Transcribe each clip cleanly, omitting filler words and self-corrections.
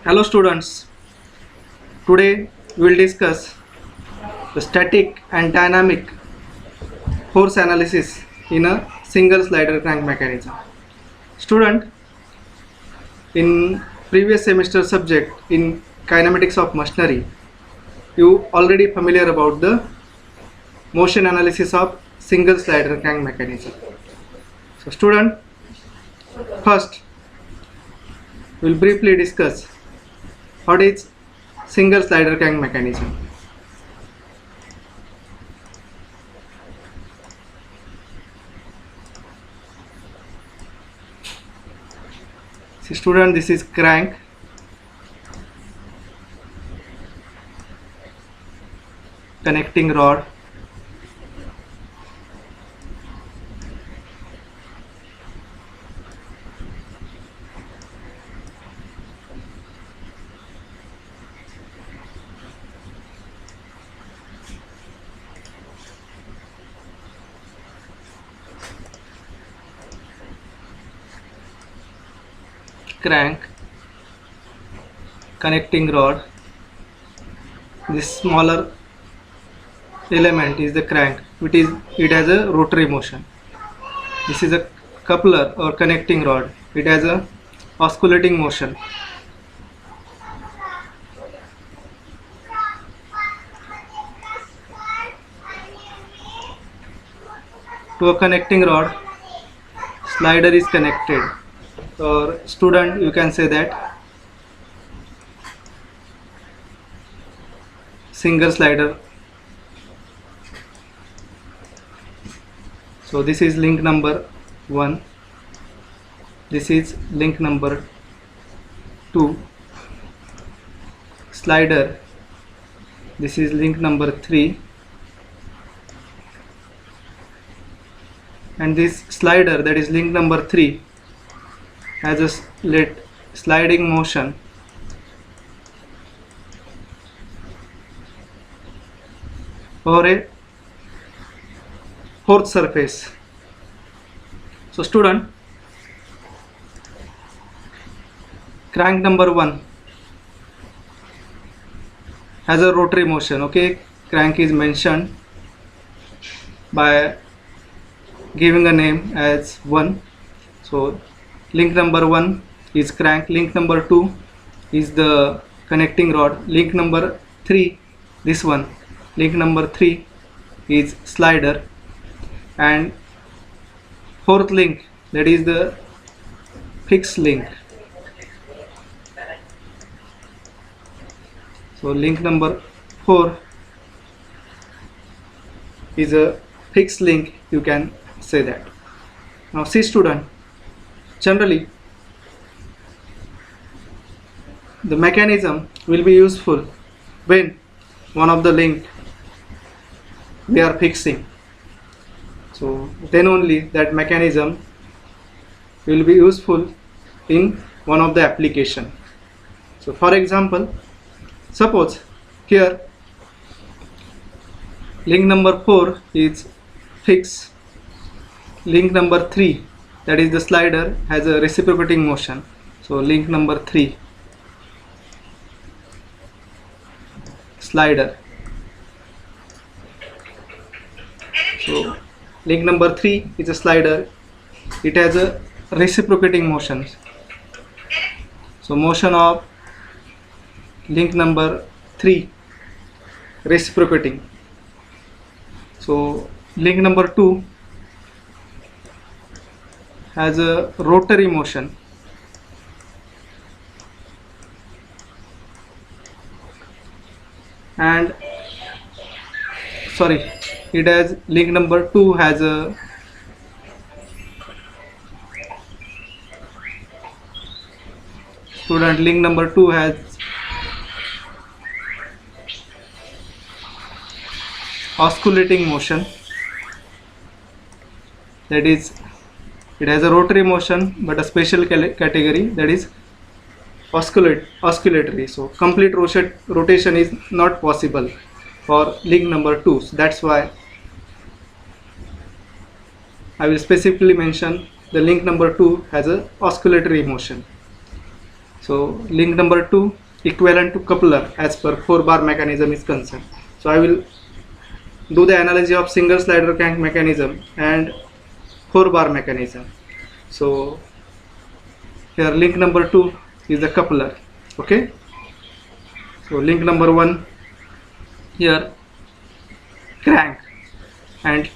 Hello students, today we will discuss the static and dynamic force analysis in a single slider crank mechanism. Student, in previous semester subject in kinematics of machinery, you already familiar about the motion analysis of single slider crank mechanism. So student, first we will briefly discuss what is single slider crank mechanism. See student, this is crank, connecting rod, crank, connecting rod. This smaller element is the crank. It has a rotary motion. This is a coupler or connecting rod. It has a oscillating motion. To a connecting rod, slider is connected, or student, you can say that single slider. So this is link number 1, this is link number 2, slider, this is link number 3, and this slider, that is link number 3, has a sliding motion over a fourth surface. So student, crank number 1 has a rotary motion. Okay, crank is mentioned by giving a name as 1. So link number 1 is crank, link number 2 is the connecting rod, link number 3 this one, link number 3 is slider, and fourth link, that is the fixed link. So link number 4 is a fixed link, you can say that. Now see student, generally the mechanism will be useful when one of the link we are fixing. So then only that mechanism will be useful in one of the application. So for example, suppose here link number 4 is fixed, link number 3, that is the slider, has a reciprocating motion. So link number 3, slider. So link number 3 is a slider, it has a reciprocating motion. So motion of link number 3 reciprocating. So link number 2 has a rotary motion. And sorry, it has link number 2 has a student, link number 2 has oscillating motion, that is it has a rotary motion but a special category, that is oscillatory. So complete rotation is not possible for link number 2. So that's why I will specifically mention the link number 2 has a oscillatory motion. So link number 2 equivalent to coupler as per 4-bar mechanism is concerned. So I will do the analogy of single slider crank mechanism and 4-bar mechanism. So here link number 2 is the coupler. Okay, so link number 1 here crank, and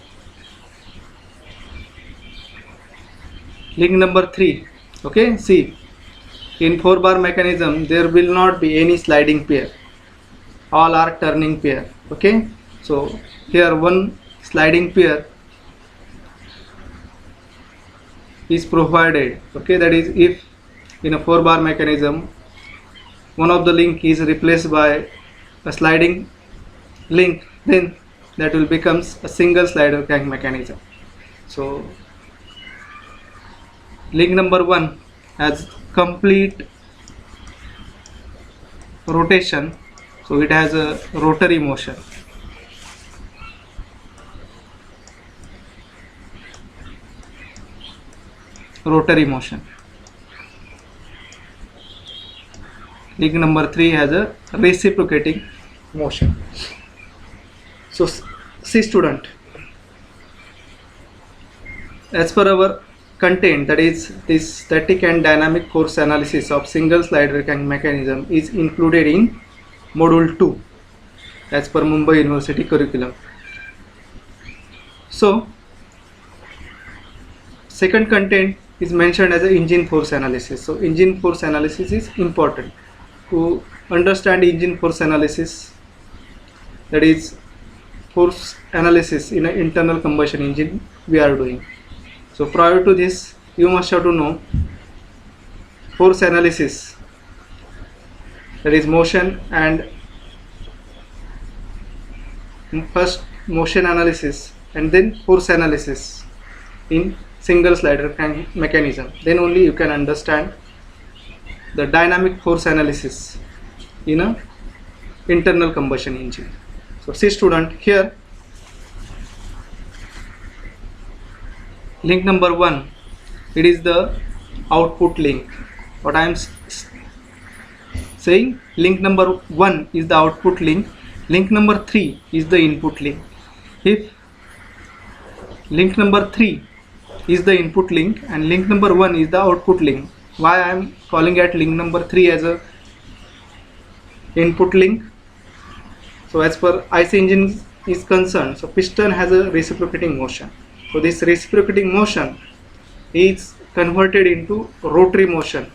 link number 3. Okay, see, in 4-bar mechanism there will not be any sliding pair, all are turning pair. Okay, so here one sliding pair is provided. Okay, that is if in a 4-bar mechanism one of the link is replaced by a sliding link, then that will becomes a single slider crank mechanism. So link number 1 has complete rotation, so it has a rotary motion. Link number 3 has a reciprocating motion. So see student, as per our content, that is this static and dynamic force analysis of single slider crank mechanism is included in module 2 as per Mumbai University curriculum. So second content is mentioned as a engine force analysis. So engine force analysis is important. To understand engine force analysis, that is force analysis in an internal combustion engine we are doing. So prior to this you must have to know force analysis, that is motion, and first motion analysis and then force analysis in single slider crank mechanism. Then only you can understand the dynamic force analysis in a internal combustion engine. So see student, here link number 1, it is the output link. What I am saying, link number 1 is the output link, link number 3 is the input link. If link number 3 is the input link and link number 1 is the output link, why I am calling at link number 3 as a input link? So as per IC engine is concerned, so piston has a reciprocating motion. So this reciprocating motion is converted into rotary motion.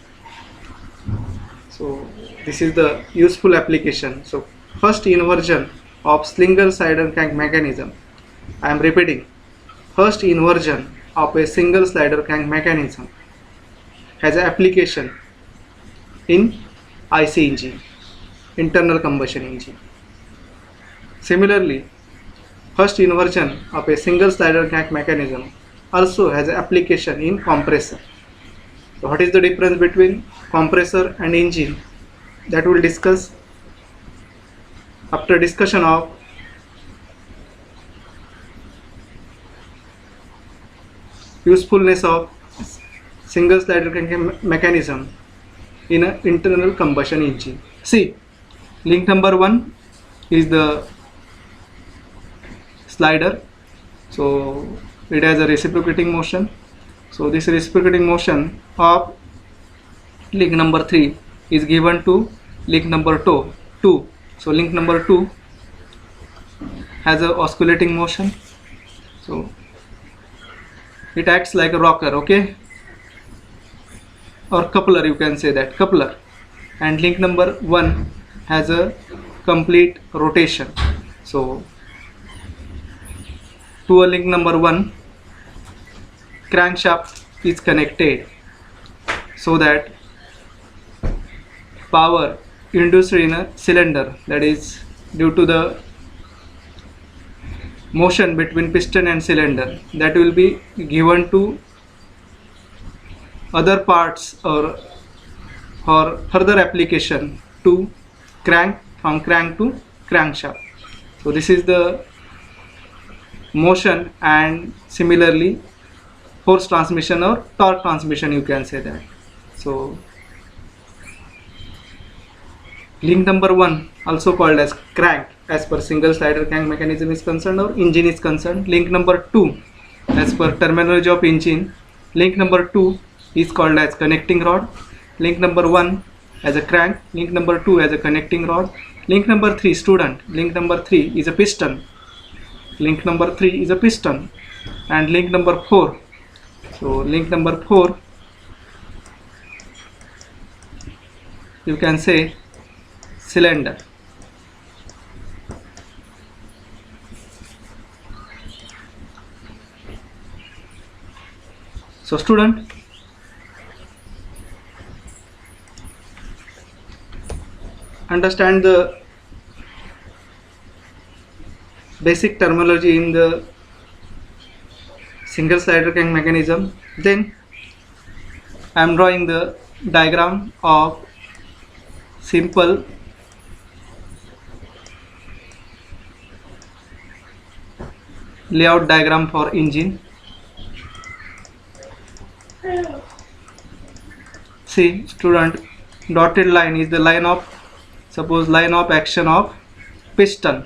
So this is the useful application. So first inversion of single slider crank mechanism, I am repeating, first inversion of a single slider crank mechanism has an application in IC engine, internal combustion engine. Similarly, first inversion of a single slider crank mechanism also has an application in compressor. So what is the difference between compressor and engine? That we'll discuss after discussion of usefulness of single slider crank mechanism in an internal combustion engine. See, link number 1 is the slider, so it has a reciprocating motion. So this reciprocating motion of link number 3 is given to link number 2. So link number 2 has a oscillating motion, so it acts like a rocker, okay, or coupler, you can say that, coupler. And link number 1 has a complete rotation. So to a link number 1, crankshaft is connected so that power induced in a cylinder, that is due to the motion between piston and cylinder, that will be given to other parts or further application to crank, from crank to crankshaft. So this is the motion, and similarly force transmission or torque transmission, you can say that. So Link number 1, also called as crank as per single slider crank mechanism is concerned or engine is concerned. Link number 2, as per terminology of engine, link number 2 is called as connecting rod. Link number 1 as a crank, link number 2 as a connecting rod. Link number 3, student, link number 3 is a piston. Link number 3 is a piston. And link number 4, so link number 4, you can say cylinder. So student, understand the basic terminology in the single slider crank mechanism. Then I am drawing the diagram of simple layout diagram for engine. See student, dotted line is the line of, suppose line of action of piston.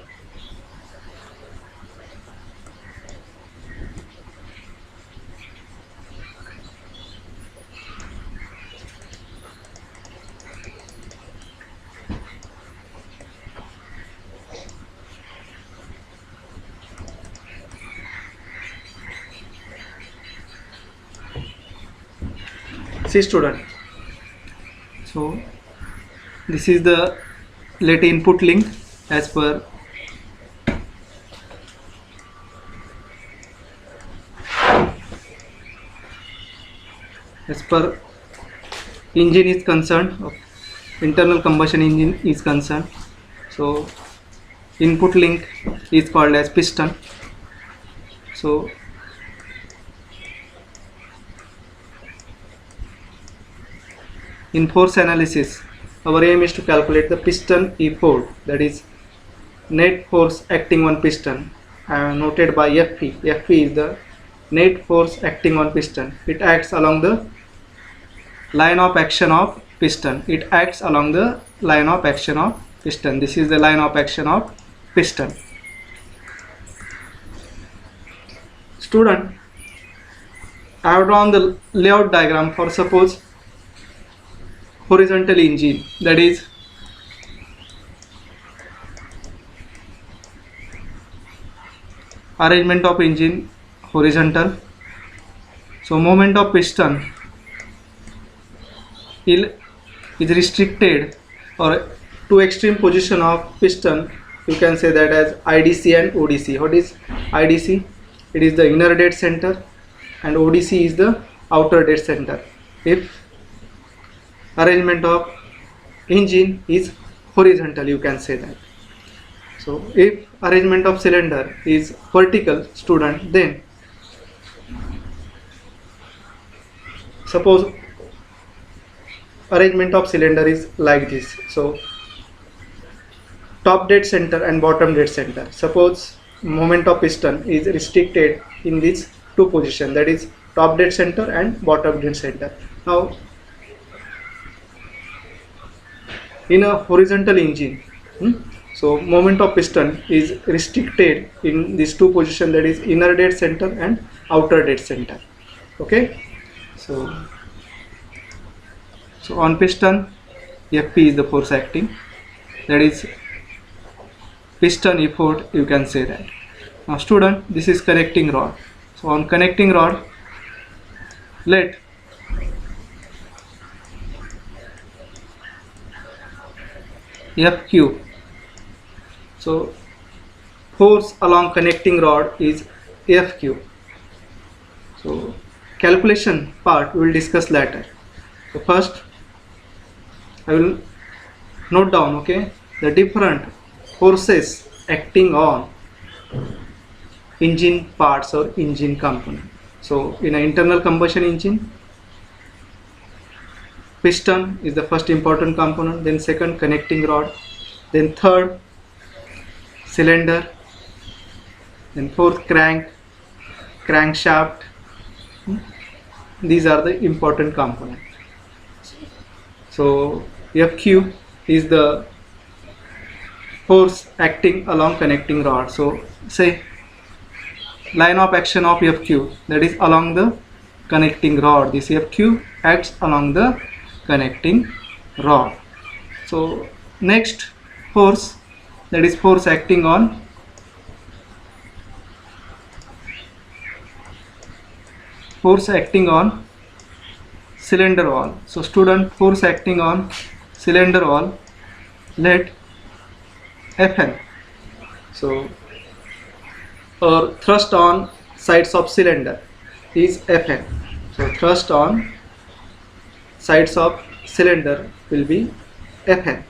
See student, so this is the let input link as per engine is concerned, internal combustion engine is concerned. So input link is called as piston. So in force analysis, our aim is to calculate the piston effort, that is net force acting on piston, noted by Fp. Fp is the net force acting on piston. It acts along the line of action of piston. It acts along the line of action of piston. This is the line of action of piston. Student, I have drawn the layout diagram for suppose horizontal engine, that is arrangement of engine horizontal. So moment of piston is restricted, or to extreme position of piston, you can say that as IDC and ODC. What is IDC? It is the inner dead center, and ODC is the outer dead center. If arrangement of engine is horizontal, you can say that. So if arrangement of cylinder is vertical, student, then suppose arrangement of cylinder is like this. So top dead center and bottom dead center. Suppose moment of piston is restricted in these two positions, that is top dead center and bottom dead center. Now in a horizontal engine, so moment of piston is restricted in these two positions, that is inner dead center and outer dead center. Okay, so on piston, Fp is the force acting, that is piston effort, you can say that. Now student, this is connecting rod. So on connecting rod, let Fq, so force along connecting rod is Fq. So calculation part we will discuss later. So first I will note down, okay, the different forces acting on engine parts or engine component. So in an internal combustion engine, piston is the first important component, then second connecting rod, then third cylinder, then fourth crankshaft. These are the important components. So Fq is the force acting along connecting rod. So say line of action of FQ, that is along the connecting rod. This FQ acts along the connecting rod. So next force, that is force acting on cylinder wall. So student, force acting on cylinder wall, let Fn. So or thrust on sides of cylinder is Fn. So thrust on sides of cylinder will be Fn.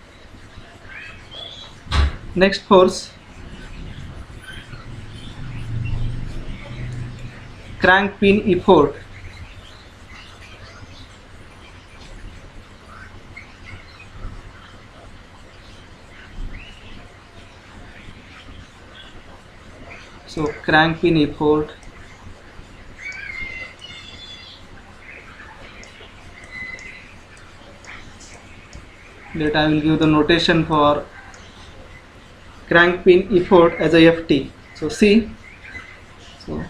Next force, crank pin effort. So crank pin effort, that I will give the notation for crank pin effort as a Ft. So see, so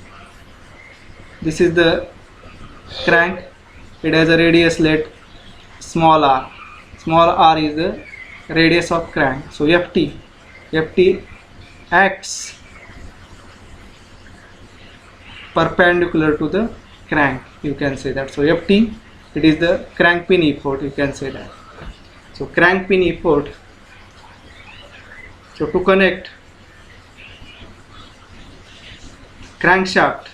this is the crank, it has a radius, let small r. Small r is the radius of crank. So Ft acts perpendicular to the crank, you can say that. So Ft, it is the crank pin effort, you can say that. So crank pin effort, so to connect crankshaft,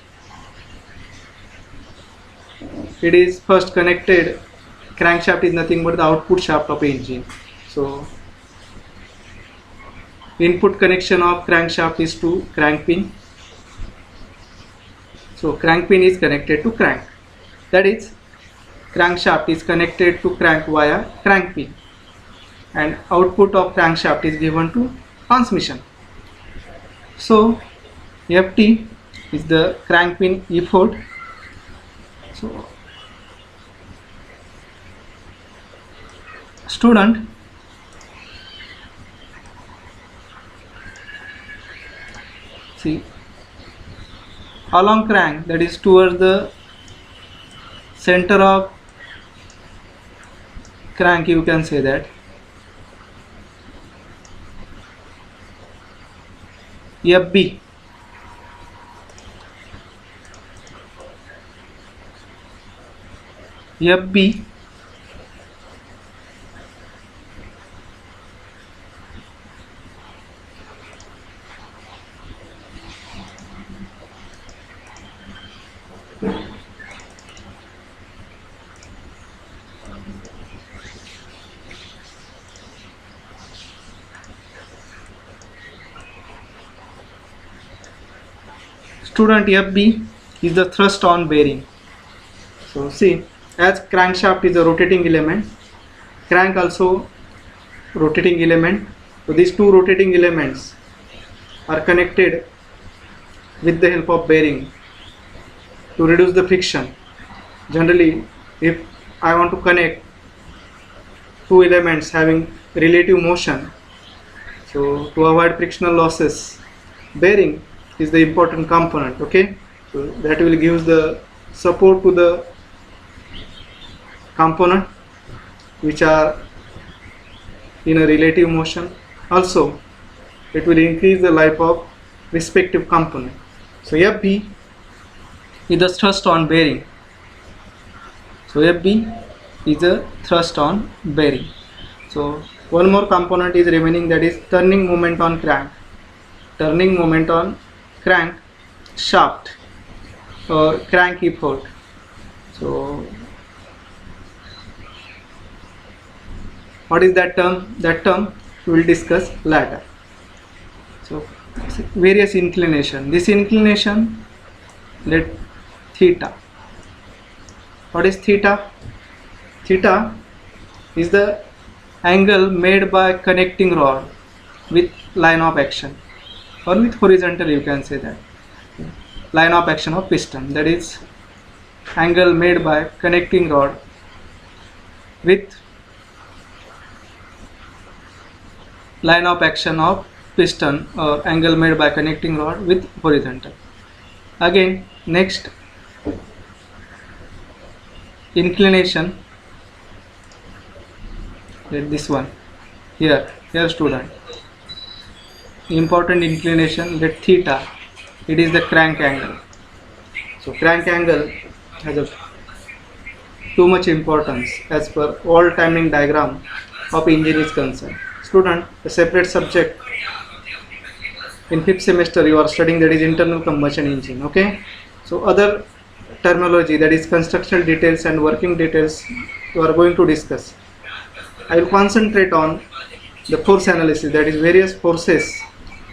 it is first connected, crankshaft is nothing but the output shaft of engine. So input connection of crankshaft is to crank pin. So crank pin is connected to crank, that is crankshaft is connected to crank via crank pin, and output of crankshaft is given to transmission. So Ft is the crank pin effort. So student, see, along crank, that is towards the center of crank, you can say that Fb, Fb student, Fb is the thrust on bearing. So see, as crankshaft is a rotating element, crank also rotating element. So these two rotating elements are connected with the help of bearing to reduce the friction. Generally, if I want to connect two elements having relative motion, so to avoid frictional losses, bearing is the important component. Okay, so that will give the support to the component which are in a relative motion. Also, it will increase the life of respective component. So Fb is the thrust on bearing. So Fb is the thrust on bearing. So one more component is remaining, that is turning moment on crank. Turning moment on crank shaft or crank effort. So what is that term? That term we will discuss later. So various inclination. This inclination, let theta. What is theta? Theta is the angle made by connecting rod with line of action, or with horizontal, you can say that, line of action of piston, that is angle made by connecting rod with line of action of piston or angle made by connecting rod with horizontal. Again, next, inclination. This one here student, important inclination, that theta, it is the crank angle. So crank angle has a too much importance as per all timing diagram of engine is concerned. Student, a separate subject in 5th semester you are studying, that is internal combustion engine. Okay, so other terminology, that is constructional details and working details, you are going to discuss. I will concentrate on the force analysis, that is various forces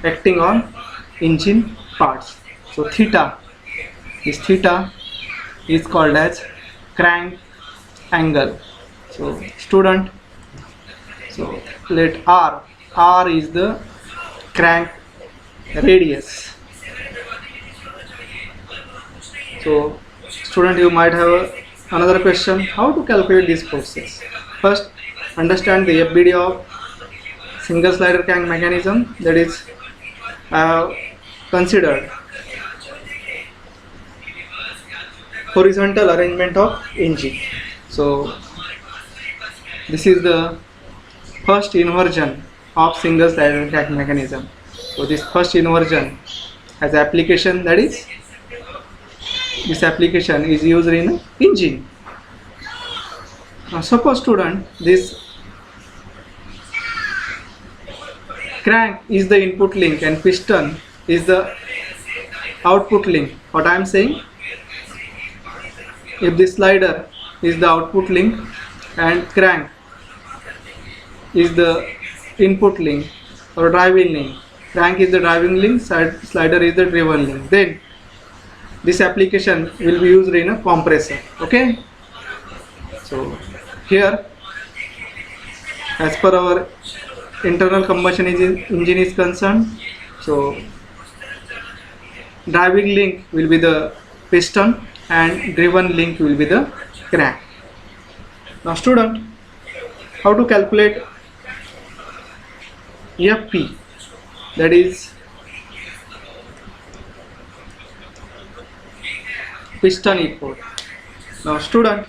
acting on engine parts. So theta, this theta is called as crank angle. So student, so let R is the crank radius. So student, you might have another question, how to calculate these forces. First, understand the FBD of single slider crank mechanism, that is considered horizontal arrangement of engine. So this is the first inversion of single slider crank mechanism. So this first inversion has application, that is this application is used in an engine. Now suppose student, this crank is the input link and piston is the output link. What I am saying, if this slider is the output link and crank is the input link or driving link, crank is the driving link, slider is the driven link, then this application will be used in a compressor. Okay, so here, as per our internal combustion engine is concerned, so driving link will be the piston and driven link will be the crank. Now student, how to calculate FP, that is piston effort. Now student,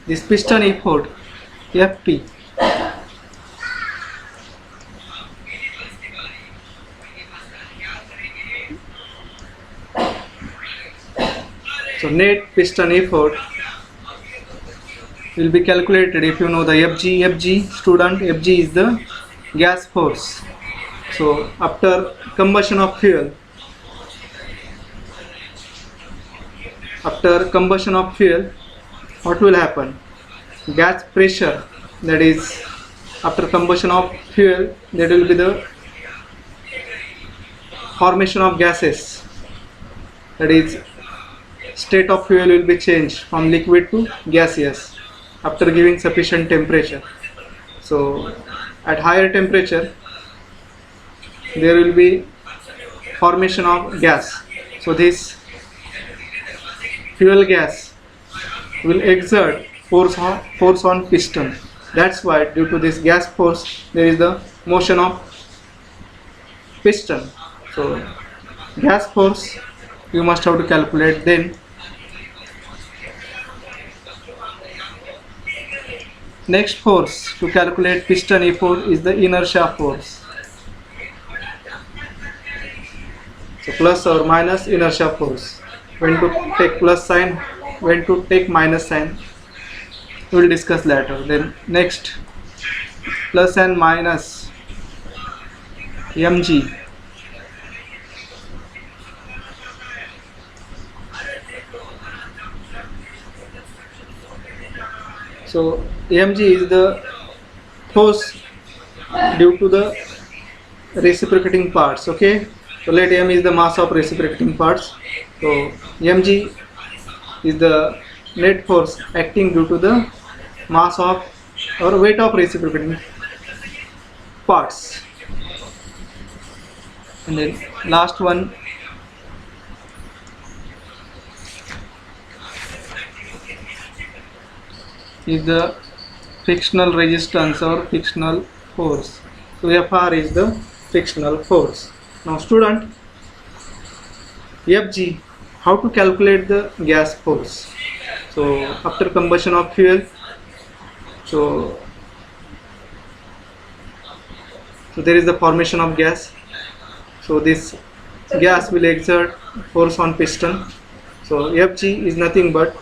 this piston effort FP, so net piston effort will be calculated if you know the FG. Student, FG is the gas force. So after combustion of fuel, what will happen? Gas pressure, that is after combustion of fuel, that will be the formation of gases, that is state of fuel will be changed from liquid to gaseous after giving sufficient temperature. So at higher temperature there will be formation of gas. So this fuel gas will exert force on piston. That's why due to this gas force there is the motion of piston. So gas force you must have to calculate. Then next force to calculate piston effort is the inertia force. So plus or minus inertia force. When to take plus sign, when to take minus sign, we will discuss later. Then next, plus and minus mg. So mg is the force due to the reciprocating parts. Okay, so let m is the mass of reciprocating parts. So mg is the net force acting due to the mass of or weight of reciprocating parts. And then last one, is the frictional resistance or frictional force. So Fr is the frictional force. Now student, Fg, how to calculate the gas force? So after combustion of fuel, so there is the formation of gas. So this gas will exert force on piston. So Fg is nothing but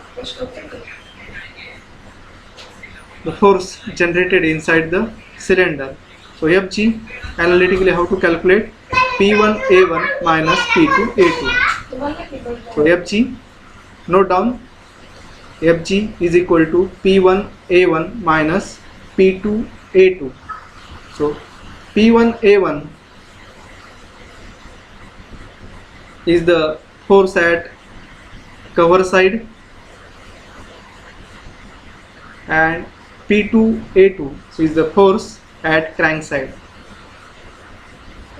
the force generated inside the cylinder. So Fg, analytically how to calculate? P1A1 minus P2A2. So Fg, note down, Fg is equal to P1A1 minus P2A2. So P1A1 is the force at cover side and P2A2 is the force at crank side.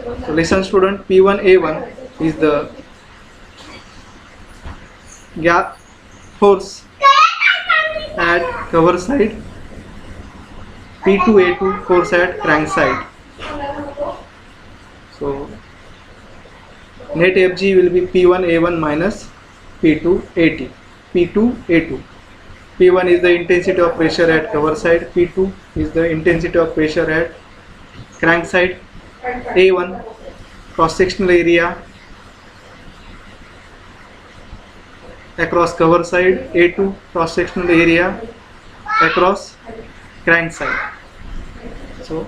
So listen student, P1A1 is the gas force at cover side, P2A2 force at crank side. So net Fg will be P1A1 minus P2A2. P1 is the intensity of pressure at cover side, P2 is the intensity of pressure at crank side, A1 cross sectional area across cover side, A2 cross sectional area across crank side. So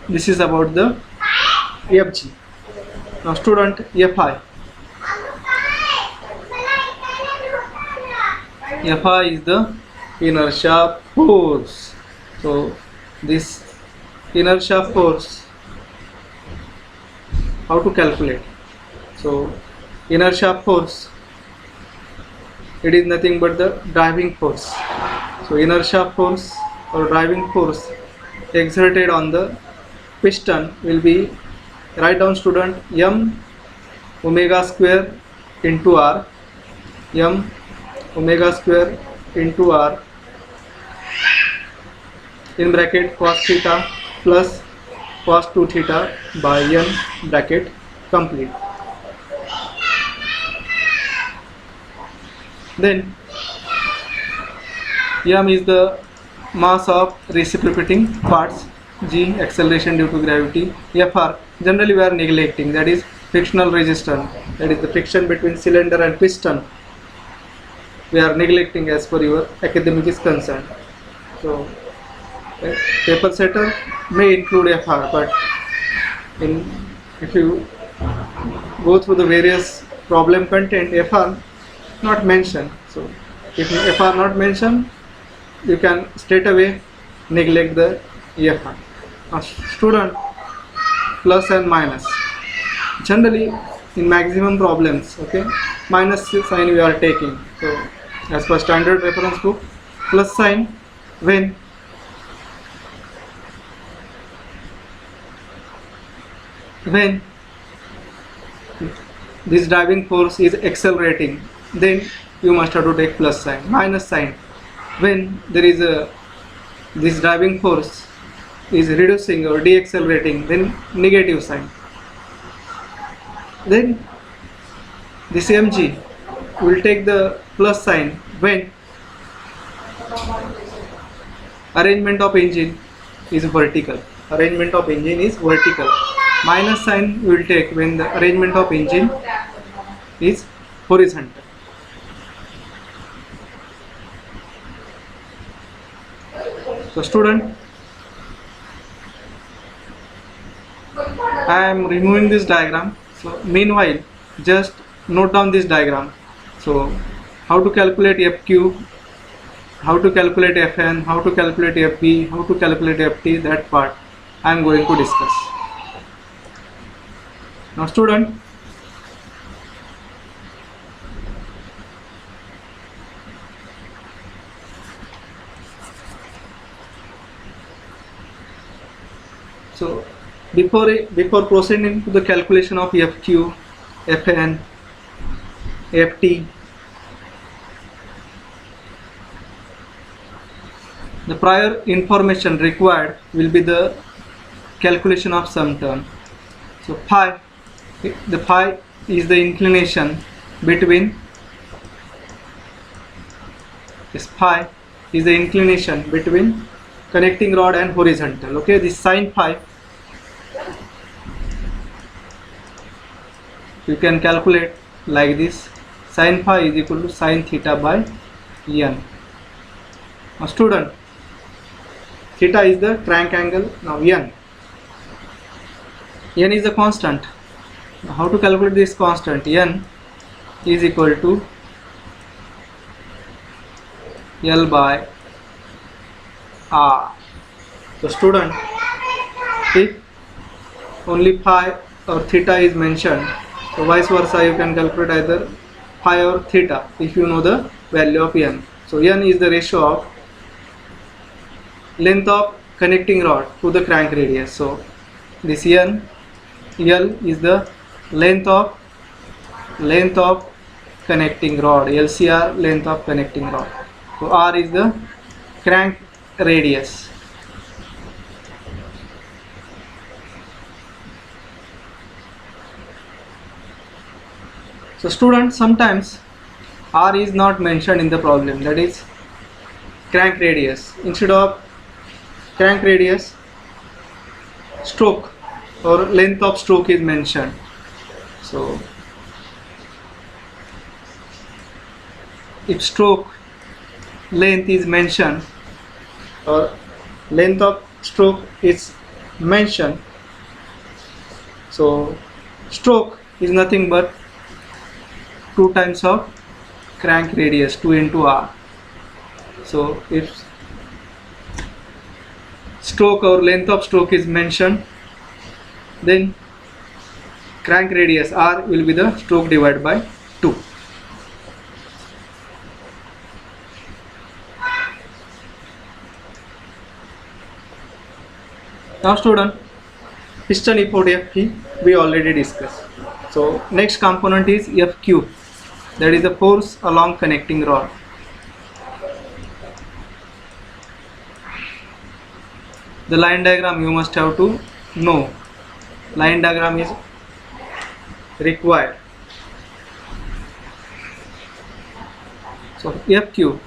this is about the Fg. Now student, Fi. Fi is the inertia force. So this inertia force, how to calculate? So inertia force, it is nothing but the driving force. So inertia force or driving force exerted on the piston will be, write down student, m omega square into r, m omega square into r in bracket cos theta plus cos 2 theta by n bracket complete. Then m is the mass of reciprocating parts, g acceleration due to gravity, fr generally we are neglecting, that is frictional resistance, that is the friction between cylinder and piston, we are neglecting as per your academic is concerned. So paper setter may include fr, but if you go through the various problem content, fr not mentioned. So if fr not mentioned, you can straight away neglect the fr. Now student, plus and minus, generally in maximum problems, okay, minus sign we are taking. So as per standard reference book, plus sign when this driving force is accelerating, then you must have to take plus sign. Minus sign when there is this driving force is reducing or deaccelerating, then negative sign. Then this mg will take the plus sign when arrangement of engine is vertical. Minus sign will take when the arrangement of engine is horizontal. So student, I am removing this diagram. So meanwhile, just note down this diagram. So how to calculate FQ, how to calculate Fn, how to calculate Fp, how to calculate Ft, that part I am going to discuss. Now student, so before proceeding to the calculation of FQ, Fn, Ft, The prior information required will be the calculation of some term. So phi, the phi is the inclination between, this phi is the inclination between connecting rod and horizontal. Okay, this sin phi you can calculate like this: sin phi is equal to sin theta by n. Now student, theta is the crank angle. Now n is the constant. Now how to calculate this constant? N is equal to L by R. So student, if only phi or theta is mentioned, so vice versa you can calculate either phi or theta if you know the value of n. So n is the ratio of length of connecting rod to the crank radius. So this n, L is the length of connecting rod, LCR, length of connecting rod. So R is the crank radius. So students, sometimes R is not mentioned in the problem, that is crank radius. Instead of crank radius, stroke or length of stroke is mentioned. So if stroke length is mentioned or length of stroke is mentioned, so stroke is nothing but 2 times of crank radius, 2 into R. So if stroke or length of stroke is mentioned, then crank radius R will be the stroke divided by 2. Now student, piston effort Fp we already discussed. So next component is Fq, that is the force along connecting rod. The line diagram you must have to know. Line diagram is required. So Fq.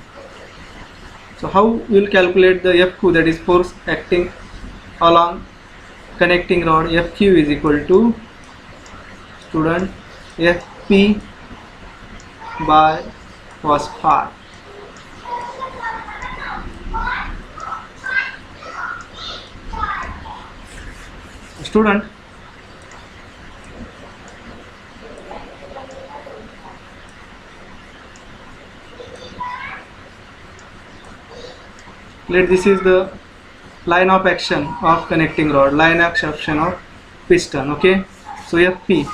So how we will calculate the Fq, that is force acting along connecting rod? Fq is equal to, student, Fp by cos phi. Student, this is the line of action of connecting rod, line of action of piston. Okay, so Fp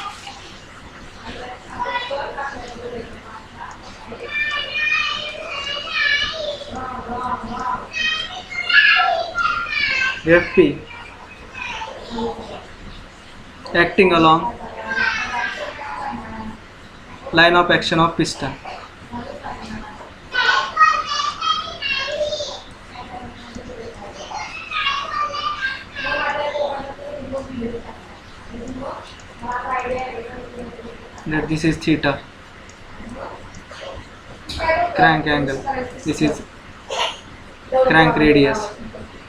acting along line of action of piston. Let this is theta, crank angle, this is crank radius.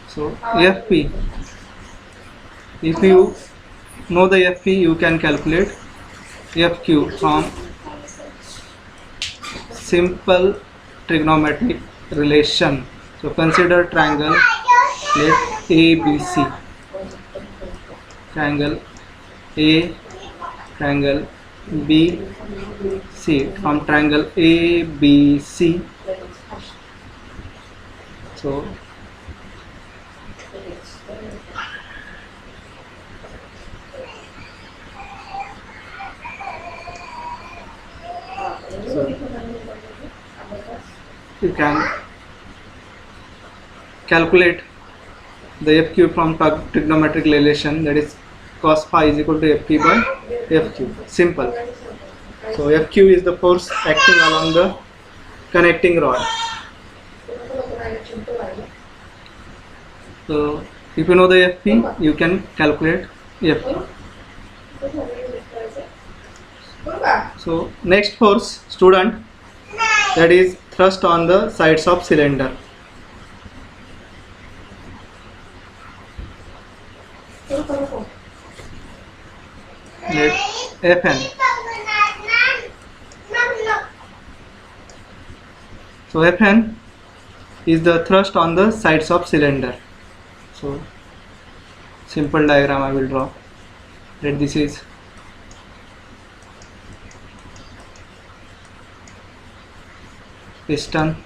So Fp, if you know the Fp, you can calculate Fq from simple trigonometric relation. So consider triangle, let ABC, triangle A, triangle BC. From triangle ABC, so you can calculate the Fq from trigonometric relation, that is cos phi is equal to Fp by Fq. Simple. So Fq is the force acting along the connecting rod. So if you know the FP, you can calculate FP. So next force, student, that is thrust on the sides of cylinder. Let Fn. So Fn is the thrust on the sides of cylinder. So simple diagram I will draw. Let this is piston.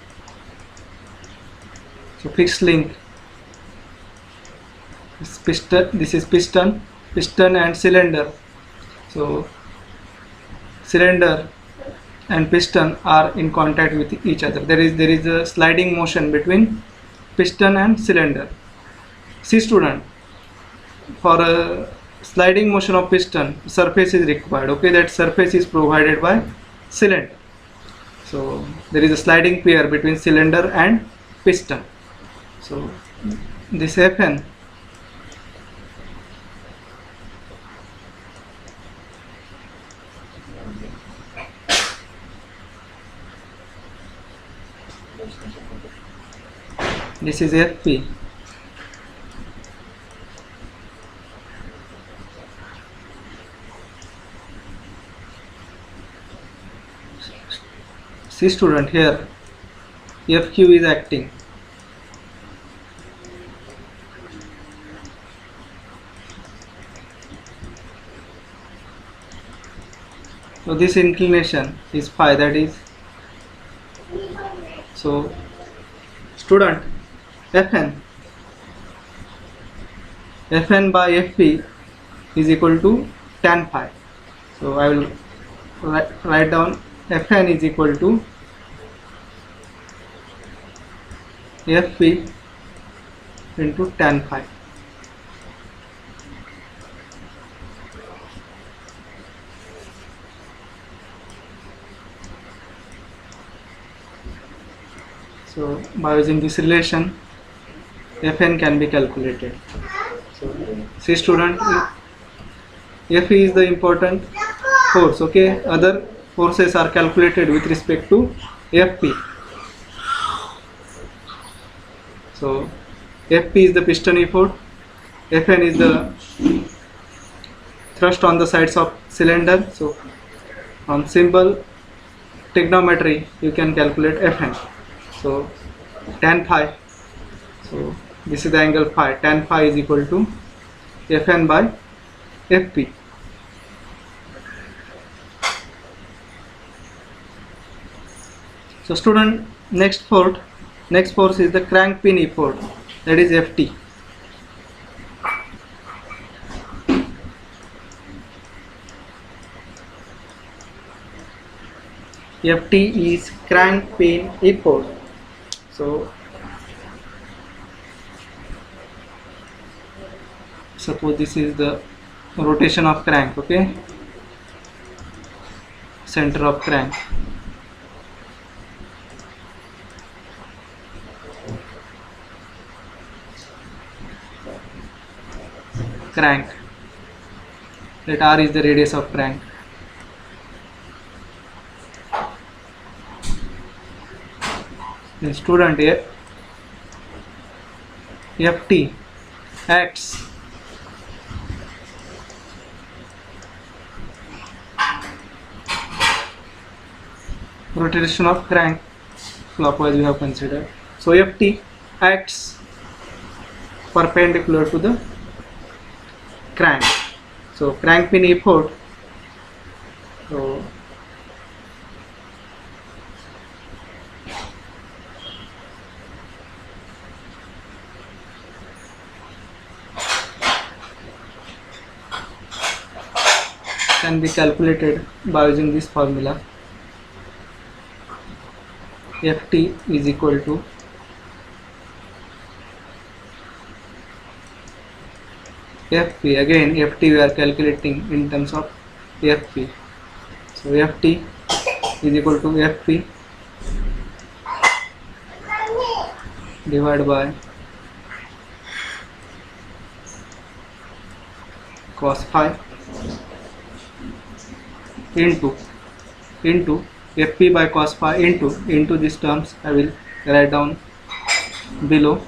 So fixed link. This is piston and cylinder. So cylinder and piston are in contact with each other. There is a sliding motion between piston and cylinder. See student, for a sliding motion of piston, surface is required. Okay, that surface is provided by cylinder. So there is a sliding pair between cylinder and piston. So this Fn this is Fp. See student, here Fq is acting. So this inclination is phi, that is, so student, Fn by Fp is equal to tan phi. So I will write down Fn is equal to Fp into tan phi. So by using this relation, Fn can be calculated. So see student, F is the important force. Okay, other forces are calculated with respect to Fp. So Fp is the piston effort, Fn is the thrust on the sides of cylinder. So on simple trigonometry you can calculate Fn. So tan phi, so this is the angle phi, tan phi is equal to Fn by Fp. So student, next force is the crank pin effort, that is Ft. Ft is crank pin effort. So suppose this is the rotation of crank, okay, center of crank. Let r is the radius of crank. Then student, Ft acts rotation of crank clockwise we have considered. So Ft acts perpendicular to the crank. So crank pin effort, so can be calculated by using this formula. Ft is equal to Fp. Again Ft we are calculating in terms of Fp. So Ft is equal to Fp divided by cos phi into fp by cos phi into these terms I will write down below.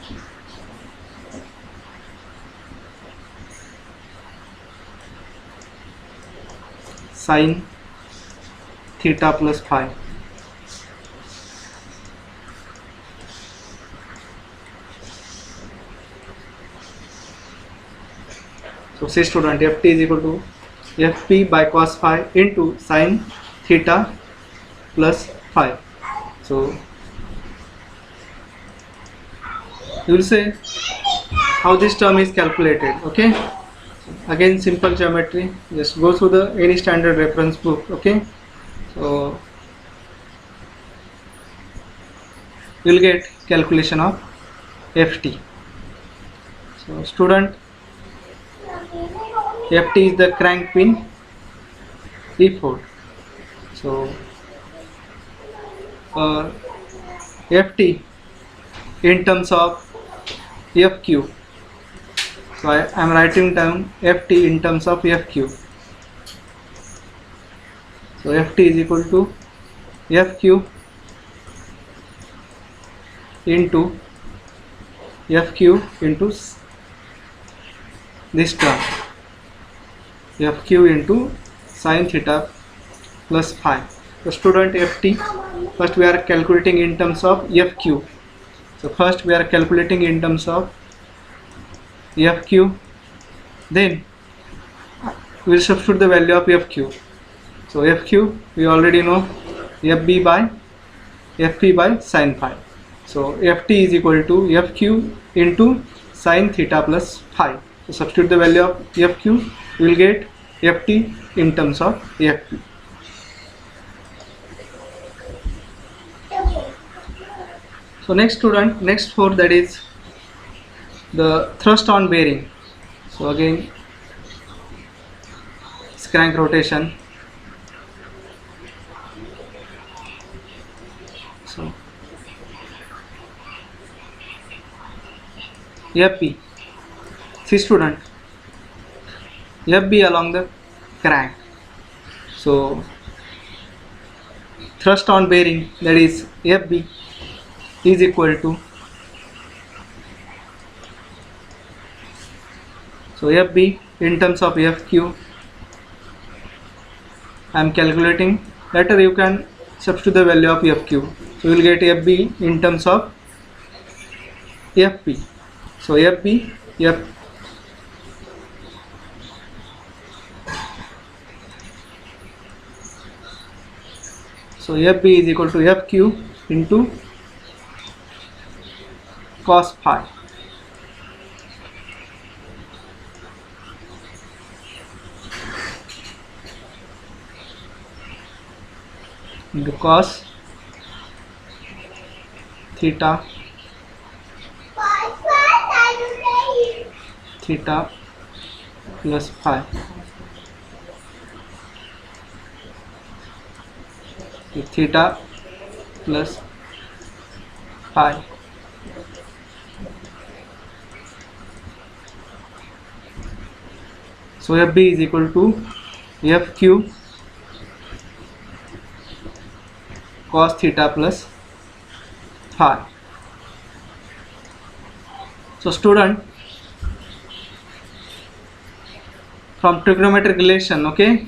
Sin theta plus phi. So say student, ft is equal to fp by cos phi into sin theta plus phi. So you will say how this term is calculated. Okay, again simple geometry, just go through the any standard reference book. Okay, so you will get calculation of ft. So student, ft is the crank pin effort. So ft in terms of fq, so I am writing down ft in terms of fq. So ft is equal to fq into this term, fq into sin theta plus phi. So student, ft first we are calculating in terms of fq. So first we are calculating in terms of fq, then we will substitute the value of fq. So fq we already know, fp by sin phi. So ft is equal to fq into sin theta plus phi. So substitute the value of fq, we will get ft in terms of fp. So next student, next fourth, that is the thrust on bearing. So again crank rotation. So fp, see student, fb along the crank. So thrust on bearing, that is fb, is equal to, so fb in terms of fq I am calculating. Later you can substitute the value of fq, so you will get fb in terms of fp. So so fb is equal to fq into cos phi. Into cos theta plus phi. Theta plus phi. So fb is equal to fq cos theta plus phi. So student, from trigonometric relation, okay,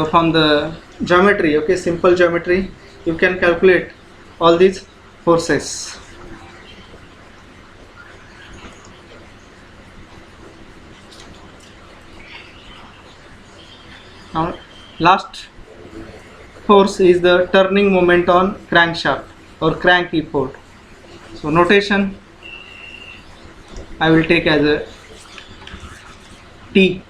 from the geometry, okay, simple geometry, you can calculate all these forces. Now last force is the turning moment on crankshaft or crank effort. So notation I will take as a T.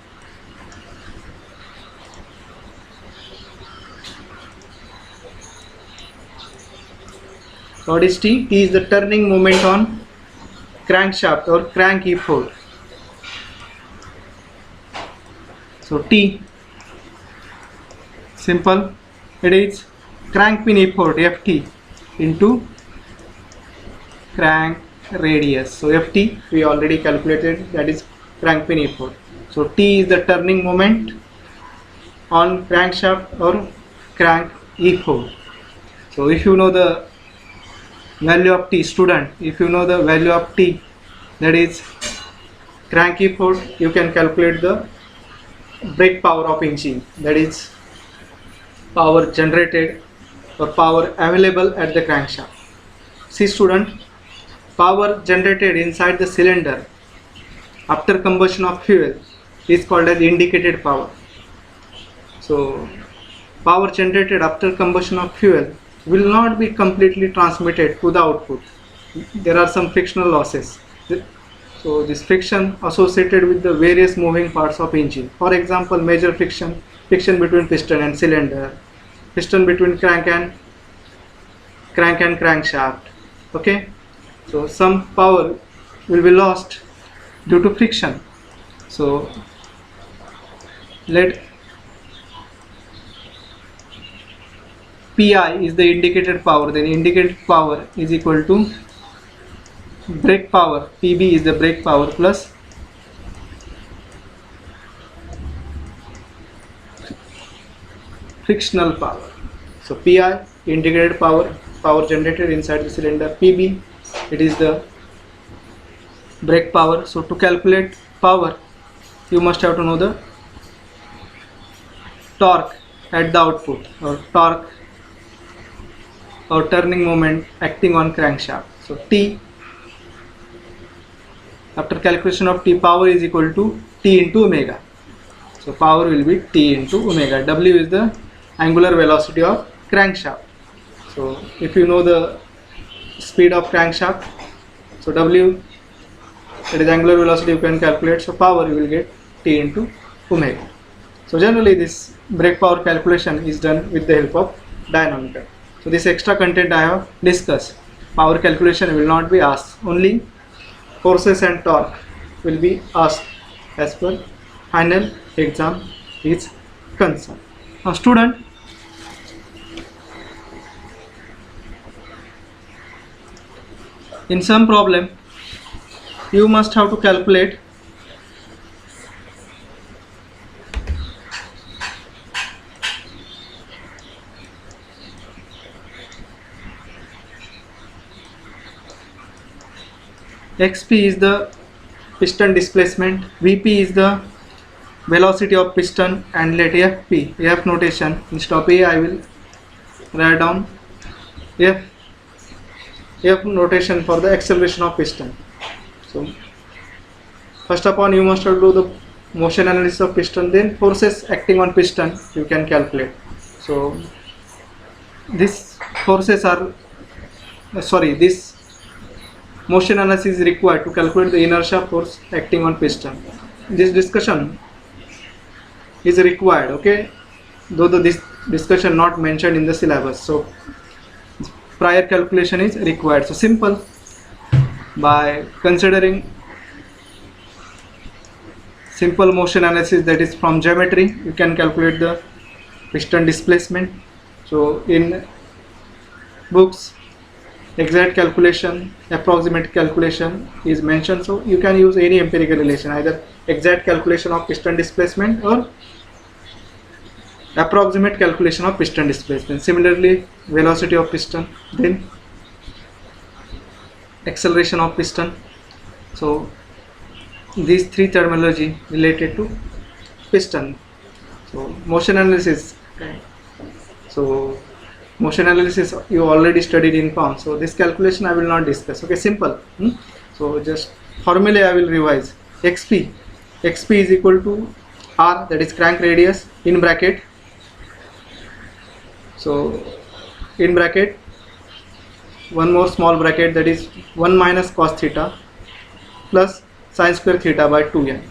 So what is T? T is the turning moment on crankshaft or crank effort. So T, simple, it is crank pin effort Ft into crank radius. So Ft we already calculated, that is crank pin effort. So T is the turning moment on crankshaft or crank E4. So if you know the value of T, student, if you know the value of T, that is crank E4, you can calculate the brake power of engine, that is power generated or power available at the crankshaft. See student, power generated inside the cylinder after combustion of fuel is called as indicated power. So power generated after combustion of fuel will not be completely transmitted to the output. There are some frictional losses. So this friction associated with the various moving parts of engine. For example, major friction between piston and cylinder, piston between crank and crankshaft. Okay, so some power will be lost due to friction. So let Pi is the indicated power, then indicated power is equal to brake power, Pb is the brake power plus frictional power. So Pi, indicated power, power generated inside the cylinder. Pb, it is the brake power. So to calculate power, you must have to know the torque at the output, or torque or turning moment acting on crankshaft. So T, after calculation of T, power is equal to T into omega. So power will be T into omega. W is the angular velocity of crankshaft. So if you know the speed of crankshaft, so W, that is angular velocity, you can calculate. So power you will get T into omega. So generally this brake power calculation is done with the help of dynamometer. So this extra content I have discussed. Power calculation will not be asked. Only forces and torque will be asked as per final exam is concerned. Now student, in some problem you must have to calculate xp is the piston displacement, vp is the velocity of piston, and let fp, f notation, instead of a I will write down f notation for the acceleration of piston. So first of all you must have to do the motion analysis of piston, then forces acting on piston you can calculate. So these forces are this motion analysis is required to calculate the inertia force acting on piston. This discussion is required, okay, though this discussion not mentioned in the syllabus. So prior calculation is required. So simple, by considering simple motion analysis, that is from geometry, you can calculate the piston displacement. So in books exact calculation, approximate calculation is mentioned, so you can use any empirical relation, either exact calculation of piston displacement or approximate calculation of piston displacement. Similarly, velocity of piston, then acceleration of piston. So these three terminology related to piston. So motion analysis, so motion analysis you already studied in POM, so this calculation I will not discuss. Okay, simple. So just formulae I will revise. xp is equal to r, that is crank radius, in bracket. So in bracket one more small bracket, that is 1 minus cos theta plus sin square theta by 2n.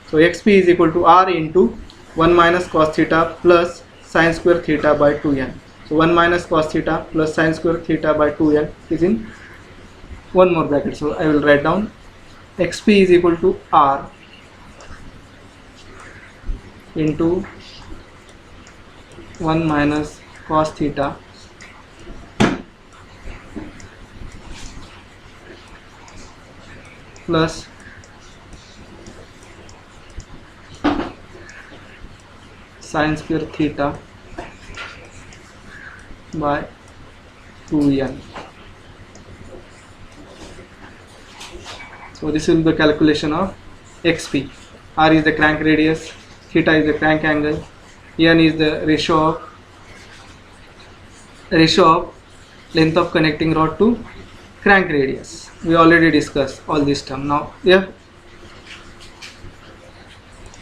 So xp is equal to r into 1 minus cos theta plus sin square theta by 2n. So 1 minus cos theta plus sin square theta by 2n is in one more bracket. So I will write down xp is equal to r into 1 minus cos theta plus sine square theta by 2n. So this will be the calculation of xp. R is the crank radius, theta is the crank angle, n is the ratio of length of connecting rod to crank radius. We already discussed all this term. Now yeah,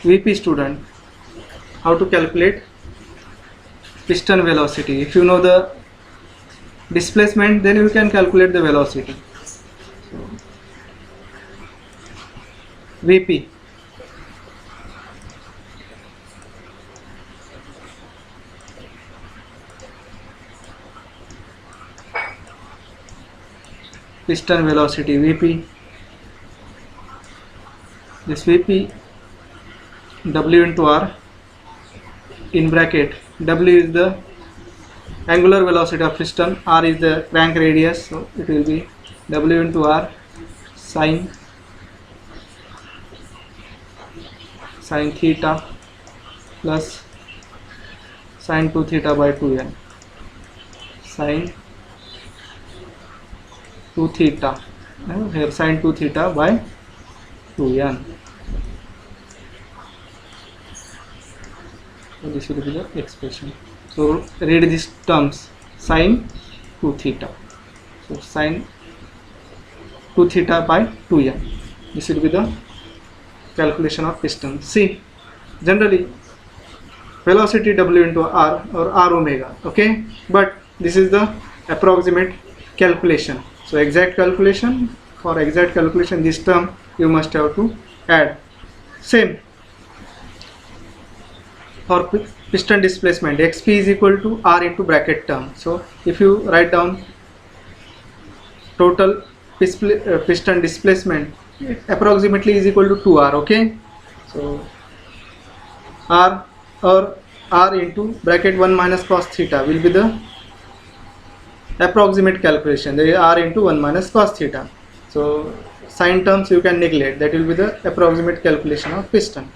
VP student, how to calculate piston velocity. If you know the displacement, then you can calculate the velocity. So, VP, piston velocity, VP, this VP, W into R, in bracket, W is the angular velocity of piston, R is the crank radius, so it will be W into R sine theta plus sine 2 theta by 2n, sine 2 theta, here sine 2 theta by 2n. So this will be the expression. So read these terms, sine 2 theta. So sine 2 theta by 2n. This will be the calculation of piston. See, generally velocity W into R or R omega. Okay, but this is the approximate calculation. So exact calculation, for exact calculation, this term you must have to add. Same for piston displacement, xp is equal to R into bracket term. So if you write down total piston displacement, approximately is equal to 2R. Okay, so R or R into bracket 1 minus cos theta will be the approximate calculation. There is R into 1 minus cos theta. So sine terms you can neglect, that will be the approximate calculation of piston.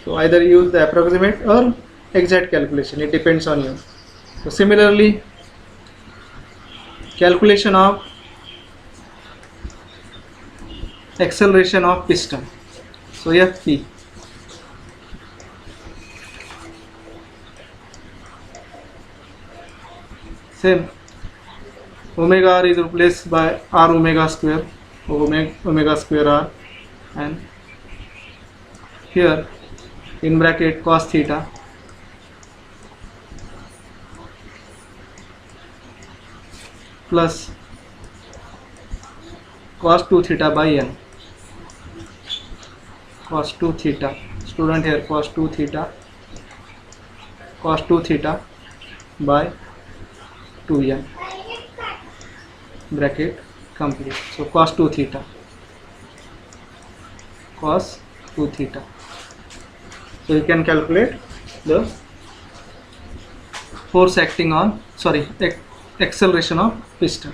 So either use the approximate or exact calculation, it depends on you. So similarly, calculation of acceleration of piston. So Fp, same, omega r is replaced by r omega square, omega square r, and here in bracket cos theta plus cos 2 theta by n, cos 2 theta, student here cos 2 theta by 2n, bracket complete. So cos 2 theta, so you can calculate the force acting on, acceleration of piston.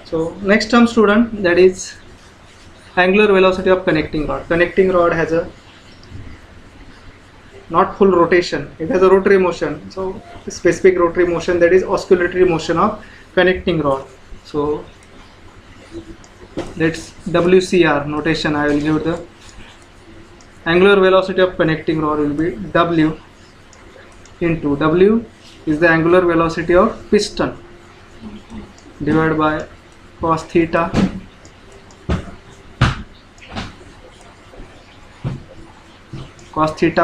So next term student, that is angular velocity of connecting rod. Connecting rod has a not full rotation, it has a rotary motion. So specific rotary motion, that is oscillatory motion of connecting rod. So that's WCR notation. I will give the angular velocity of connecting rod will be W into W is the angular velocity of piston divided by cos theta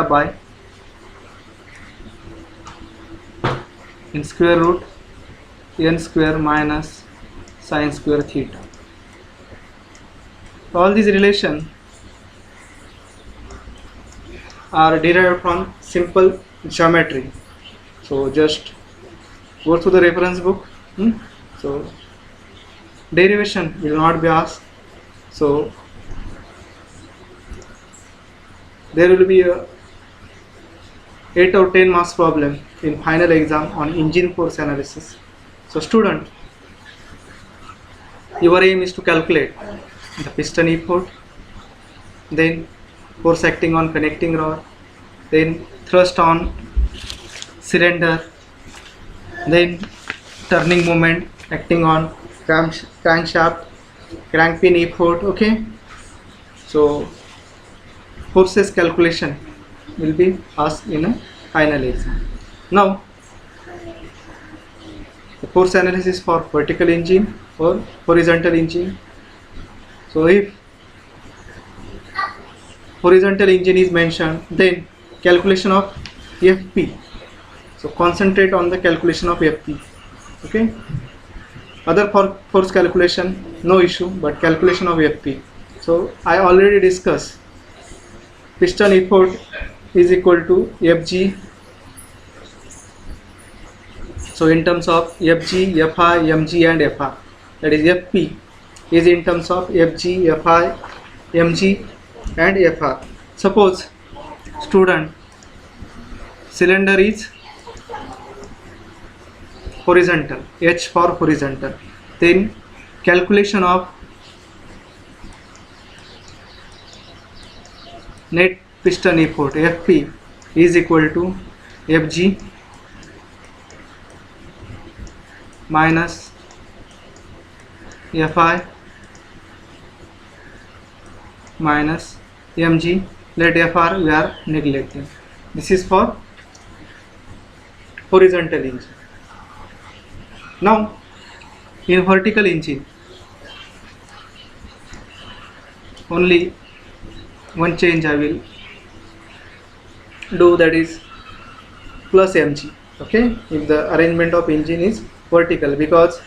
by in square root n square minus sine square theta. All these relations are derived from simple geometry. So just go through the reference book. So derivation will not be asked. So there will be a 8 or 10 marks problem in final exam on engine force analysis. So student, your aim is to calculate the piston effort, then force acting on connecting rod, then thrust on cylinder, then turning moment acting on crankshaft, crank pin effort. Okay, so forces calculation will be asked in a final exam. Now the force analysis for vertical engine or horizontal engine. So if horizontal engine is mentioned, then calculation of FP. So concentrate on the calculation of FP. Okay. Other force calculation, no issue, but calculation of FP. So I already discussed piston effort is equal to Fg. So in terms of Fg, Fi, Mg and Fr, that is Fp is in terms of Fg, Fi, Mg and Fr. Suppose student, cylinder is horizontal, H for horizontal, then calculation of net piston effort Fp is equal to Fg minus Fi minus Mg. Let Fr we are neglecting. This is for horizontal engine. Now in vertical engine, only one change I will do, that is plus Mg. Okay, if the arrangement of engine is vertical, because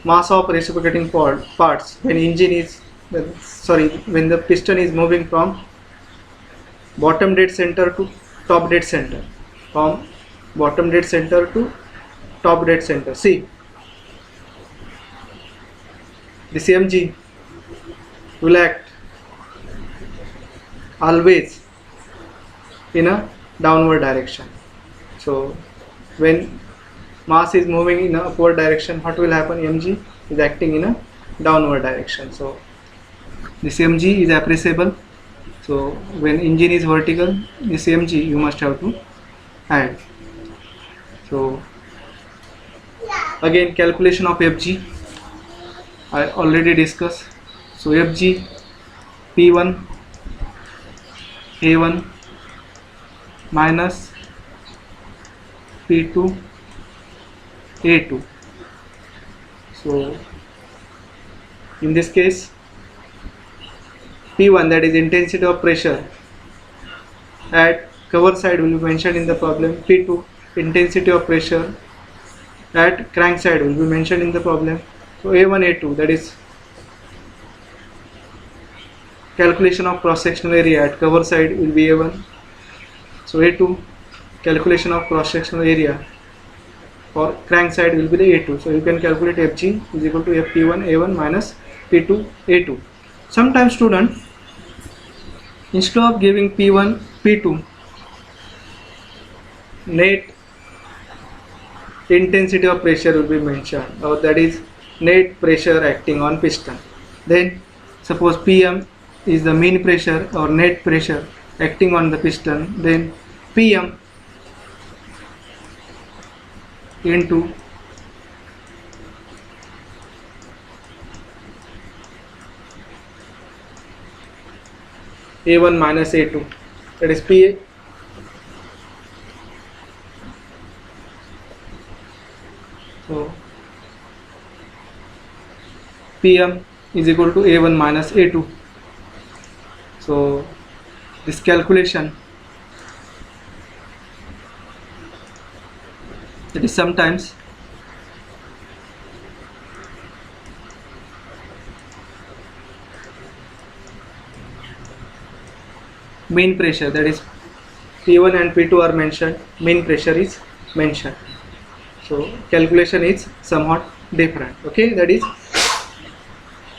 mass of reciprocating parts when engine is when the piston is moving from bottom dead center to top dead center, from bottom dead center to top dead center. See, this Mg will act always in a downward direction. So when mass is moving in a upward direction, what will happen? Mg is acting in a downward direction. So this Mg is appreciable. So when engine is vertical, this Mg you must have to add. So again, calculation of Fg I already discussed. So Fg P1 A1 minus P2 A2. So in this case, P1, that is intensity of pressure at cover side, will be mentioned in the problem. P2, intensity of pressure at crank side, will be mentioned in the problem. So A1 A2, that is calculation of cross sectional area at cover side, will be A1. So A2, calculation of cross sectional area for crank side, will be the A2. So you can calculate Fg is equal to Fp1 A1 minus P2 A2. Sometimes student, instead of giving P1 P2, net intensity of pressure will be mentioned, or that is net pressure acting on piston. Then suppose Pm is the mean pressure or net pressure acting on the piston, then Pm into A1 minus A2, that is Pa. So Pm is equal to A1 minus A2. So this calculation, that is sometimes mean pressure, that is P1 and P2 are mentioned, mean pressure is mentioned. So calculation is somewhat different. Okay, that is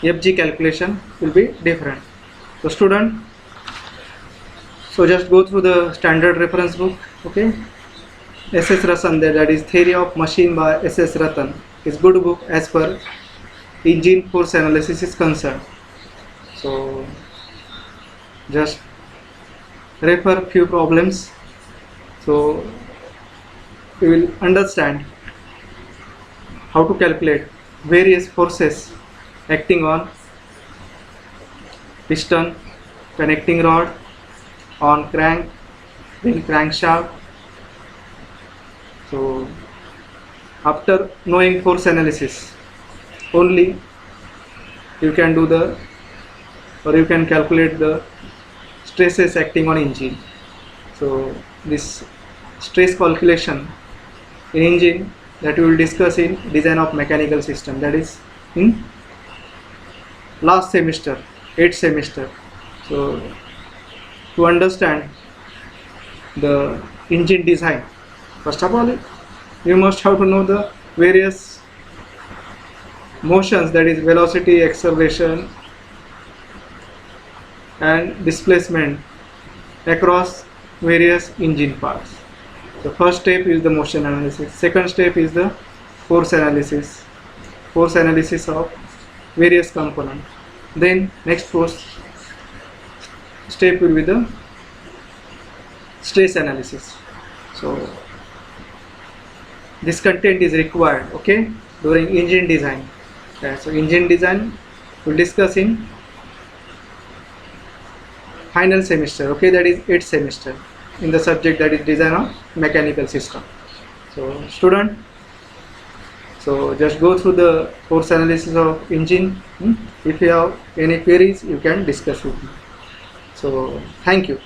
Fg calculation will be different. So student, so just go through the standard reference book. Okay, SS Rasan, that is Theory of Machine by SS Ratan, is good book as per engine force analysis is concerned. So just refer few problems So we will understand how to calculate various forces acting on piston, connecting rod, on crank, then crankshaft. So after knowing force analysis, only you can do the, or you can calculate the stresses acting on engine. So this stress calculation in engine, that we will discuss in design of mechanical system, that is in last semester, 8th semester. So to understand the engine design, first of all you must have to know the various motions, that is velocity, acceleration and displacement across various engine parts. The first step is the motion analysis, second step is the force analysis of various components, then next force step will be the stress analysis. So this content is required, okay, during engine design. So engine design we'll discuss in final semester, okay, that is 8th semester, in the subject that is design of mechanical system. So student, so just go through the force analysis of engine. If you have any queries, you can discuss with me. So thank you.